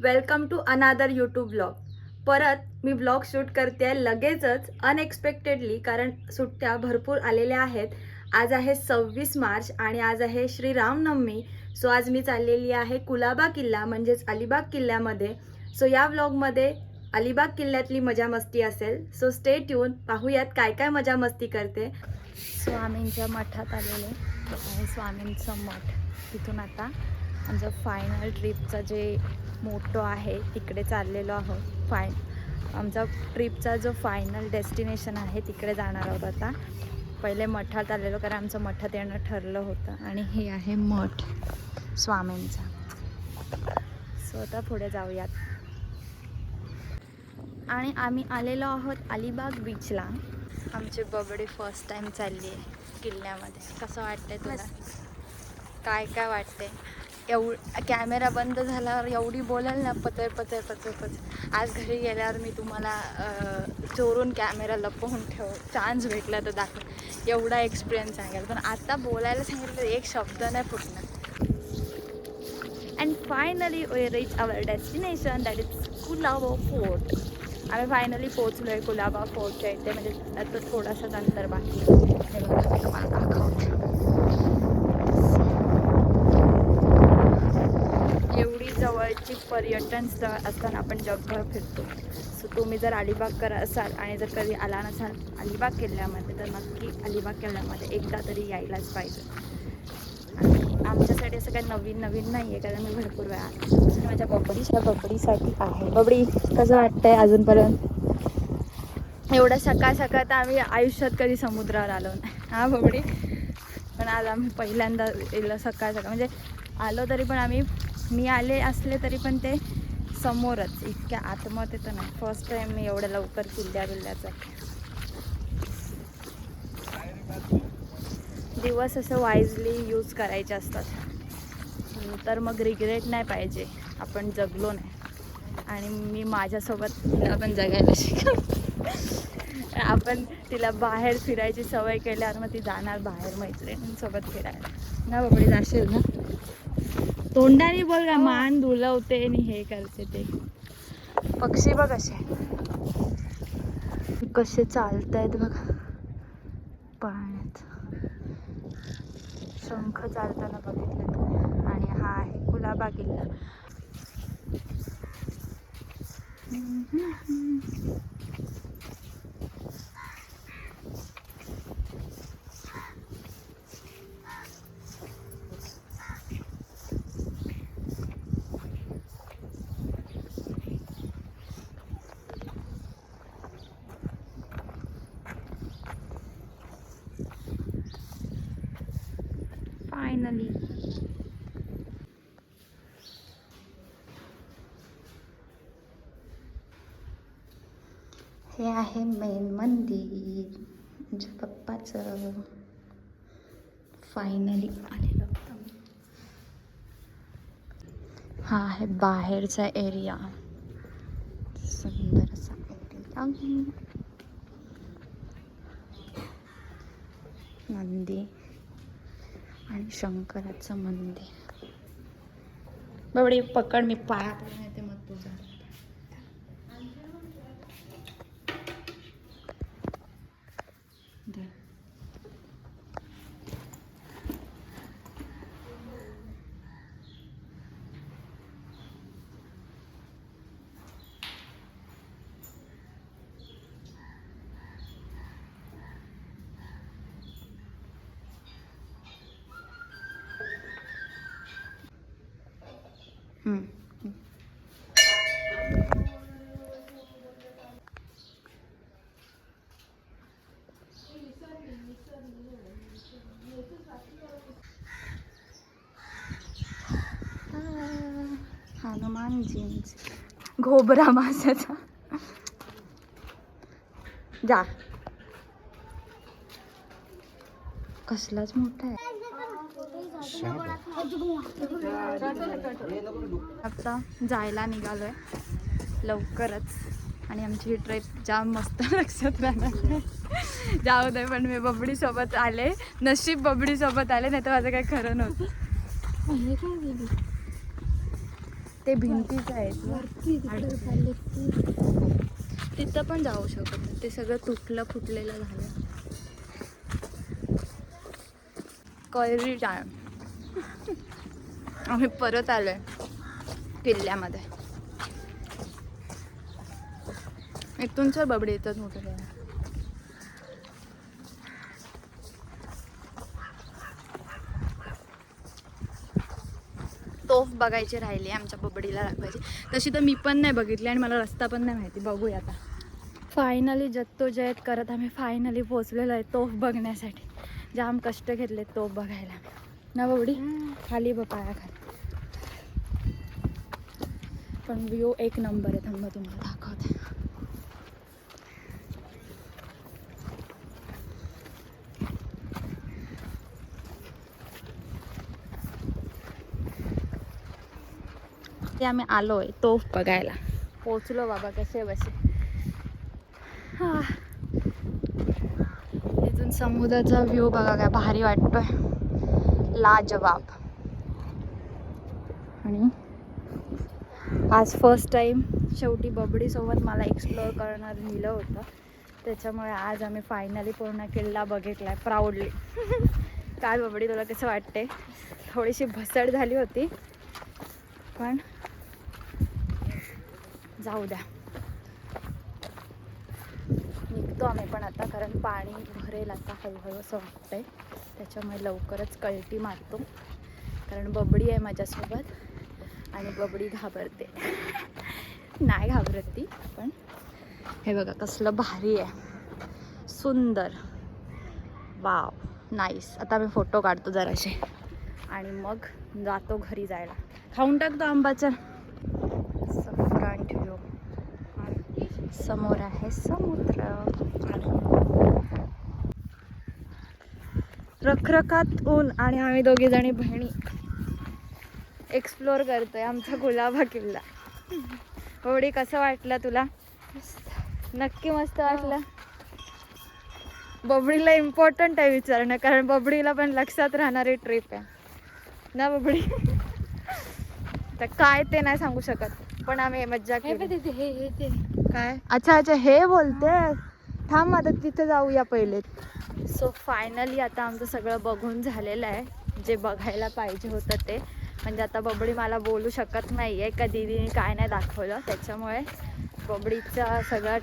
Welcome to another YouTube blog. परत मी blog shoot करते आहे लगेचच अनएक्सपेक्टेडली, कारण सुट्ट्या भरपूर आलेल्या आहेत. आज आहे 26 मार्च आणि आज आहे श्री रामनवमी. सो आज मी चाललेली आहे कुलाबा किल्ला म्हणजेच अलिबाग किल्ल्यामध्ये. सो या व्लॉगमध्ये अलिबाग किल्ल्यातली मजा मस्ती असेल. सो स्टे ट्यून, पाहूयात काय काय मजा मस्ती करते. स्वामींच्या मठात आलेले आहे, स्वामींचं मठ. तिथून आता आमचं फायनल ट्रिपचं जे मोटो आहे तिकडे चाललेलो आहोत. आमचा ट्रिपचा जो फायनल डेस्टिनेशन आहे तिकडे जाणार आहोत. आता पहिले मठात आलेलो कारण आमचं मठात येणं ठरलं होतं. आणि हे आहे मठ स्वामींचा. सो आता पुढे जाऊयात. आणि आम्ही आलेलो आहोत अलिबाग बीचला. आमची बबडी फर्स्ट टाइम चालली आहे किल्ल्यामध्ये. कसं वाटतंय तुला? काय काय वाटते? कॅमेरा बंद झाल्यावर एवढी बोलाल ना, पचर पचर पचर पचर. आज घरी गेल्यावर मी तुम्हाला चोरून कॅमेरा लपवून चान्स भेटला तर दाखव, एवढा एक्सपिरियन्स सांगेल. पण आता बोलायला सांगितलं तर एक शब्द नाही फुटणार. And finally we reach our destination, that is Colaba Fort. आम्ही फायनली पोचलो आहे कुलाबा फोर्टच्या इथे. म्हणजे आता थोडासा नंतर बाकी हे बघा, तुम्हाला दाखवते. एवढी जवळची पर्यटन स्थळ असताना आपण जगभर फिरतो. सो तुम्ही जर अलिबागकर असाल आणि जर कधी आला नसाल अलिबाग किल्ल्यामध्ये, तर नक्की अलिबाग किल्ल्यामध्ये एकदा तरी यायलाच पाहिजे. आणि आमच्यासाठी असं काही नवीन नाही आहे, कारण मी भरपूर वेळा आले. माझ्या बबडीसाठी आहे. बबडी, कसं वाटतंय अजूनपर्यंत? एवढं सकाळ तर आम्ही आयुष्यात कधी समुद्रावर आलो नाही. हां बबडी? पण आज आम्ही पहिल्यांदा येलो सकाळ म्हणजे आलो. तरी पण मी आले असले तरी पण ते समोरच, इतक्या आतमध्ये तर नाही. फर्स्ट टाईम मी एवढ्या लवकर किल्ल्याचा दिवस असं वाईजली यूज करायचे असतात. तर मग रिग्रेट नाही पाहिजे, आपण जगलो नाही. आणि मी माझ्यासोबत तिला पण जगायला शिकव. आपण तिला बाहेर फिरायची सवय केल्यावर मग ती जाणार बाहेर मैत्रिणींसोबत फिरायला. ना बबडी, जाशील ना? तोंडाने बोल का, मान डुलवते आणि हे करते. ते पक्षी बघ कसे चालतायत बघा पाण्यात. शंख चालताना बघितलं. आणि हा आहे कुलाबा किल्ला. फायनली हे आहे मेन मंदिर म्हणजे पप्पाचं. फायनली आलेलो. हा आहे बाहेरचा एरिया. सुंदर असा एरिया. नंदी आणि शंकराचं मंदिर. बबडी पकड, मी पाया पडून येते मग तुझा. हनुमानजींच घोबरा माशाचा. जा, कसलाच मोठा आहे. आता जायला निघालोय लवकरच. आणि आमची ही ट्रिप जाम मस्त लक्षात राहणार. जाऊ दे, पण मी बबडी सोबत आले. नशीब बबडी सोबत आले, नाही तर माझं काही खरं नव्हतं. ते भिंतीचं आहे तिथं पण जाऊ शकत नाही, ते सगळं तुटलं फुटलेलं झालं. कैरी टाइम. आम्ही परत आलोय किल्ल्यामध्ये. इथूनच बबडी येतात मोठं. तोफ बघायची राहिली आमच्या बबडीला दाखवायची. तशी तर मी पण नाही बघितली आणि मला रस्ता पण नाही माहिती. बघूया आता. फायनली जद्दोजहद करत आम्ही फायनली पोहोचलेलो आहे तोफ बघण्यासाठी. जाम कष्ट घेतले तोफ बघायला ना बबडी. खाली पायाखाली पण व्ह्यू एक नंबर आहे. थांबा तुम्हाला दाखवते. आम्ही आलोय तोफ बघायला. पोचलो बाबा कसे बसे. हा इथून समुद्राचा व्ह्यू बघा काय भारी वाटतोय. लाजवाब. आणि आज फर्स्ट टाइम शेवटी बबडी सोबत मला एक्सप्लोअर करणार नेलं होतं. त्याच्यामुळे आज आम्ही फायनली पूर्ण किल्ला बघितलाय प्राऊडली. काय बबडी तुला कसं वाटते? थोडीशी भसड झाली होती पण जाऊ द्या. निघतो आम्ही पण आता, कारण पाणी भरेल आता हळूहळू असं वाटतंय. त्याच्यामुळे लवकरच कल्टी मारतो, कारण बबडी आहे माझ्यासोबत आणि बबडी घाबरते. नाही घाबरत ती, पण हे बघा कसलं भारी आहे, सुंदर. Wow nice. आता मी फोटो काढतो जराशे आणि मग जातो घरी जायला. खाऊन टाकतो आंबाचं. Front view. समोर आहे समुद्र. रखरखात ऊन आणि आम्ही दोघी जणी बहिणी एक्सप्लोअर करतोय आमचा गुलाबा किल्ला. एवढी कसं वाटलं तुला? नक्की मस्त वाटलं. बबडीला इम्पॉर्टंट आहे विचारणं, कारण बबडीला पण लक्षात राहणारी ट्रिप आहे ना बबडी. तर काय ते नाही सांगू शकत, पण आम्ही मज्जा केली. हे काय? अच्छा अच्छा हे बोलते. थांब आता तिथे जाऊया पहिले. सो फायनली आता आमचं सगळं बघून झालेलं आहे, जे बघायला पाहिजे होतं ते. म्हणजे आता बबडी मला बोलू शकत नाही आहे का दीदीने काय नाही दाखवलं. त्याच्यामुळे बबडीचा सगळा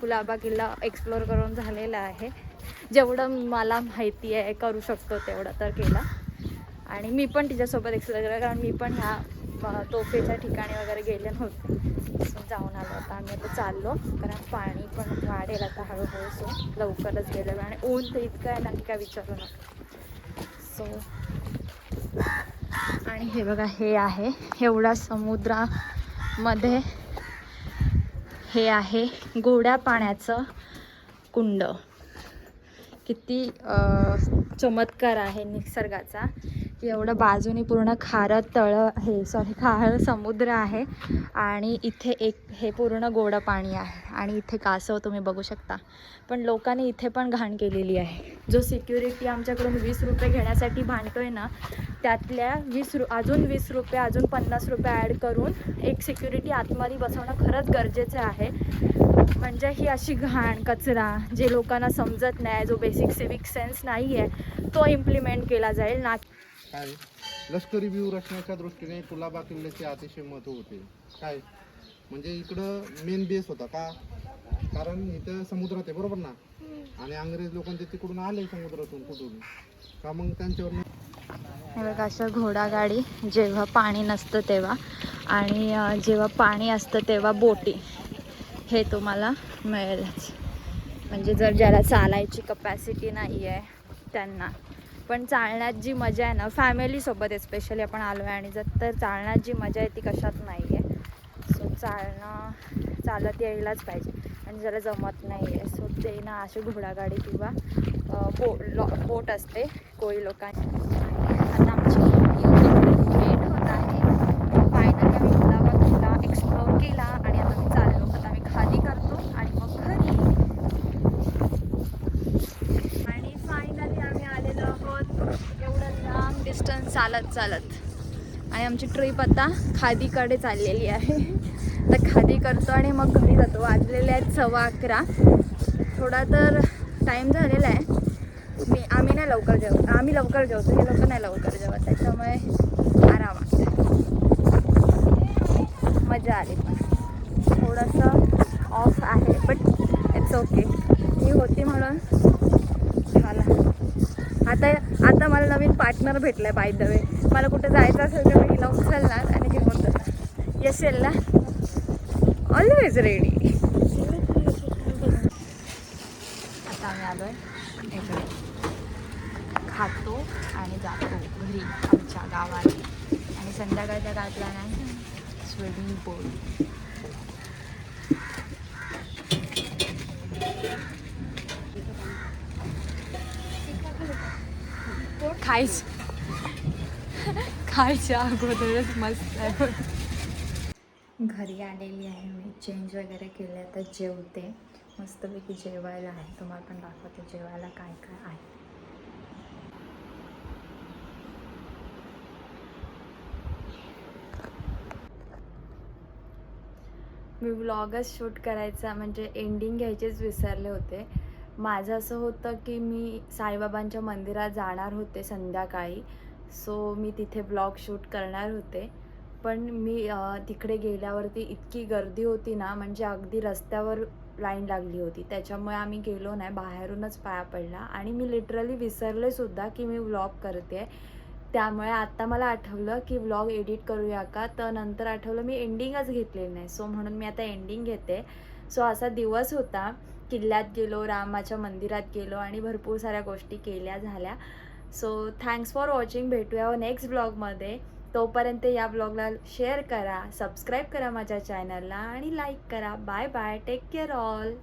कुलाबा किल्ला एक्सप्लोअर करून झालेला आहे. जेवढं मला माहिती आहे करू शकतो तेवढं तर केलं. आणि मी पण तिच्यासोबत एक्सप्लोअर केलं, कारण मी पण ह्या तोफेच्या ठिकाणी वगैरे गेले नव्हते. जाऊन आलो. आता आम्ही आता चाललो, कारण पाणी पण वाढेल आता हळूहळू. सो लवकरच गेलेलो आणि ऊन तर इतकं आहे ना की काय विचारू नका. सो आणि हे बघा हे आहे एवढा समुद्रामध्ये हे आहे गोड्या पाण्याचं कुंड. किती चमत्कार आहे निसर्गाचा की एवढं बाजूने पूर्ण खारं खारं समुद्र आहे आणि इथे एक हे पूर्ण गोडं पाणी आहे. आणि इथे कासव तुम्ही बघू शकता. पण लोकांनी इथे पण घाण केलेली आहे. जो सिक्युरिटी आमच्याकडून 20 रुपये घेण्यासाठी भांडतोय ना, त्यातल्या अजून 20 रुपये अजून 50 रुपये ॲड करून एक सिक्युरिटी आतमध्ये बसवणं खरंच गरजेचं आहे. म्हणजे ही अशी घाण कचरा जे लोकांना समजत नाही, जो बेसिक सिविक सेन्स नाही आहे, तो इम्प्लिमेंट केला जाईल ना. काय लष्करी व्यूहरचनेच्या दृष्टीने कुलाबा किल्ल्याचे अतिशय महत्त्व होते. काय म्हणजे इकडं मेन बेस होता का, कारण इथं समुद्रात आहे बरोबर ना, आणि अंग्रेज लोकांचे तिकडून आले समुद्रातून कुठून का, मग त्यांच्यावर अशा घोडागाडी जेव्हा पाणी नसतं तेव्हा आणि जेव्हा पाणी असतं तेव्हा बोटी हे तुम्हाला मिळेलच. म्हणजे जर ज्याला चालायची कपॅसिटी नाही आहे त्यांना. पण चालण्यात जी मजा आहे ना, फॅमिलीसोबत स्पेशली आपण आलो आहे, आणि जर तर चालण्यात जी मजा आहे ती कशात नाही आहे. सो चालत यायलाच पाहिजे. आणि ज्याला जमत नाही आहे सो ते ना अशी घोडागाडी किंवा बोट असते कोळी लोकांची. आता आमची भेट होत आहे. फायनली आम्ही कुलाबा किल्ला एक्सप्लोअर केला आणि आता मी चाललो. आता आम्ही खाली करतो आणि मग घरी. फायनली आम्ही आलेलो आहोत एवढं लांब डिस्टन्स चालत आणि आमची ट्रिप आता खादीकडे चाललेली आहे. तर खादी करतो आणि मग घरी जातो. वाजलेले आहेत 11:15. थोडा तर टाईम झालेला आहे. आम्ही नाही लवकर जेवतो, आम्ही लवकर जेवतो, हे लोक नाही लवकर जेवत, त्याच्यामुळे आरामात मजा आली. पण थोडंसं ऑफ आहे बट इट्स ओके. ही होती म्हणून झाला. आता मला नवीन पार्टनर भेटलाय बाय द वे. मला कुठं जायचं असेल तर मी हिला उचलणार आणि घेऊन जाणार. येशील ना? Always ready. आता आम्ही आलोय इकडे, खातो आणि जातो घरी आमच्या गावात. आणि संध्याकाळच्या काय प्लॅन आहे? स्विमिंग पूल. खायच्या अगोदरच मस्त आहे. घरी आलेली आहे मी, चेंज वगैरे केले, आता जेवते. मस्तपैकी जेवायला आहे. तुम्हाला पण दाखवते जेवायला काय काय आहे. मी व्लॉगच शूट करायचा म्हणजे एंडिंग घ्यायचेच विसरले होते. माझं असं होतं की मी साईबाबांच्या मंदिरात जाणार होते संध्याकाळी. सो मी तिथे व्लॉग शूट करणार होते. पण मी तिकडे गेल्यावरती इतकी गर्दी होती ना, म्हणजे अगदी रस्त्यावर लाईन लागली होती. त्याच्यामुळे आम्ही गेलो नाही, बाहेरूनच पाया पडला. आणि मी लिटरली विसरलेसुद्धा की मी व्लॉग करते. त्यामुळे आत्ता मला आठवलं की व्लॉग एडिट करूया का, तर नंतर आठवलं मी एंडिंगच घेतलेली नाही. सो म्हणून मी आता एंडिंग घेते. सो असा दिवस होता. किल्ल्यात गेलो, रामाच्या मंदिरात गेलो आणि भरपूर साऱ्या गोष्टी केल्या झाल्या. So thanks for watching. भेटूया नेक्स्ट ब्लॉगमध्ये. तोपर्यंत या ब्लॉगला शेअर करा, सबस्क्राईब करा माझ्या चॅनलला आणि लाईक करा. Bye bye, take care all.